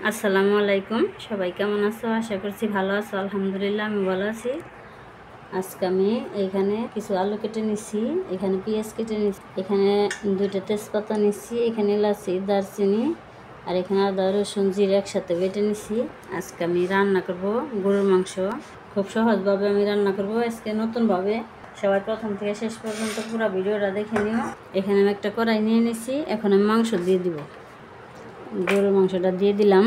আসসালামু আলাইকুম। সবাই কেমন আছো? আশা করছি ভালো আছো। আলহামদুলিল্লাহ আমি ভালো আছি। আজকে আমি এখানে কিছু আলু কেটে নিচ্ছি, এখানে পেঁয়াজ কেটে নিচ্ছি, এখানে 2টা তেজপাতা নিচ্ছি, এখানে এলাচি, দারচিনি আর এখানে আদা রসুন জিরা একসাথে বেটে নিচ্ছি। আজকে আমি রান্না করব গরুর মাংস। খুব সহজভাবে আমি রান্না করব আজকে নতুনভাবে। সবাই প্রথম থেকে শেষ পর্যন্ত পুরো ভিডিওটা দেখে নিও। এখানে আমি একটা কড়াই নিয়ে নিচ্ছি, এখন আমি মাংস দিয়ে দিব। গরুর মাংসটা দিয়ে দিলাম,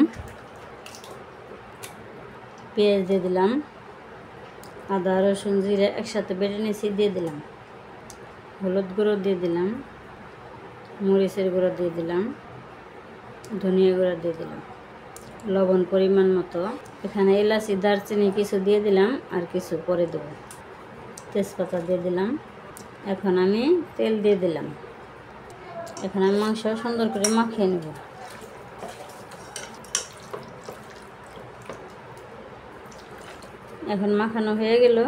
পেঁয়াজ দিয়ে দিলাম, আদা রসুন জিরা একসাথে বেটে নিয়েছি দিয়ে দিলাম, হলুদ গুঁড়ো দিয়ে দিলাম, মরিচের গুঁড়ো দিয়ে দিলাম, ধনিয়া গুঁড়ো দিয়ে দিলাম, লবণ পরিমাণ মতো। এখানে এলাচি দারচিনি কিছু দিয়ে দিলাম আর কিছু পরে দেব, তেজপাতা দিয়ে দিলাম। এখন আমি তেল দিয়ে দিলাম। এখন আমি মাংস সুন্দর করে মাখিয়ে নেব। এখন মাখানো হয়ে গেল,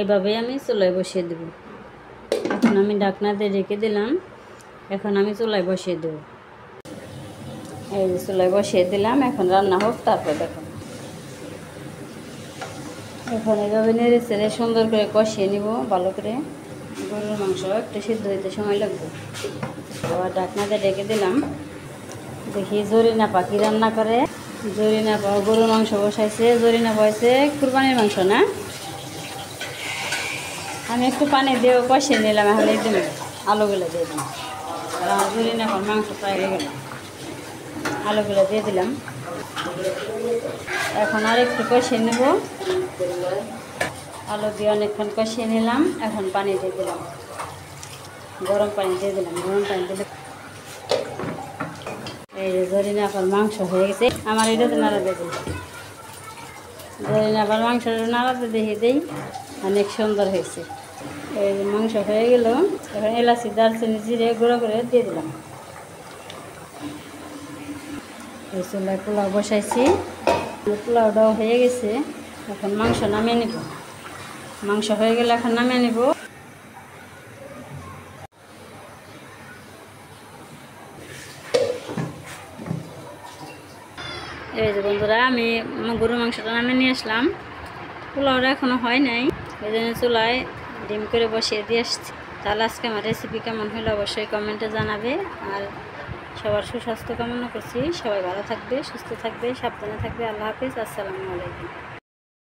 এভাবে আমি চুলায় বসিয়ে দেব। এখন আমি ঢাকনা দিয়ে রেখে দিলাম। এখন আমি চুলায় বসিয়ে দেব। এই যে চুলায় বসিয়ে দিলাম, এখন রান্না হোক তারপর দেখো। এখন এভাবে নেড়ে চেড়ে সুন্দর করে কষিয়ে নিব ভালো করে। গরুর মাংস একটু সিদ্ধ হইতে সময় লাগবে। আবার ঢাকনা দিয়ে রেখে দিলাম। দেখি জরিনা পাখি রান্না করে। জরিনা পা গরুর মাংস বসাইছে, জরিনা পাইছে কুরবানির মাংস না। আমি একটু পানি দিয়ে কষিয়ে নিলাম। এখন এই দিন আলুগুলো দিয়ে দিলাম। আর আমার জরিনা পার মাংস প্রায় হয়ে গেল, আলুগুলো দিয়ে দিলাম। এখন আর একটু কষিয়ে নেব। আলু দিয়ে অনেকক্ষণ কষিয়ে নিলাম। এখন পানি দিয়ে দিলাম, গরম পানি দিয়ে দিলাম। গরম পানি দিলে এই যে জরিনা আপার মাংস হয়ে গেছে। আমার এটাতে নাড়া দিয়ে দিই, জরিনা আপার মাংসটা নাড়াতে দেখে দিই, অনেক সুন্দর হয়েছে। এই যে মাংস হয়ে গেল। এখন এলাচি দারচিনি জিরে গুঁড়ো করে দিয়ে দিলাম। এই চুলায় পোলাও বসাইছি, পোলাওটাও হয়ে গেছে। এখন মাংস নামিয়ে নিব। মাংস হয়ে গেলে এখন নামিয়ে নিব। এই যে বন্ধুরা, আমি গরুর মাংসটা নামিয়ে নিয়ে আসলাম। পোলাওটা এখনও হয় নাই, এই জন্য চুলায় ডিম করে বসিয়ে দিয়ে আসছি। তাহলে আজকে আমার রেসিপি কেমন হলো অবশ্যই কমেন্টে জানাবে। আর সবার সুস্বাস্থ্য কামনা করছি। সবাই ভালো থাকবে, সুস্থ থাকবে, সাবধানে থাকবে। আল্লাহ হাফিজ। আসসালামু আলাইকুম।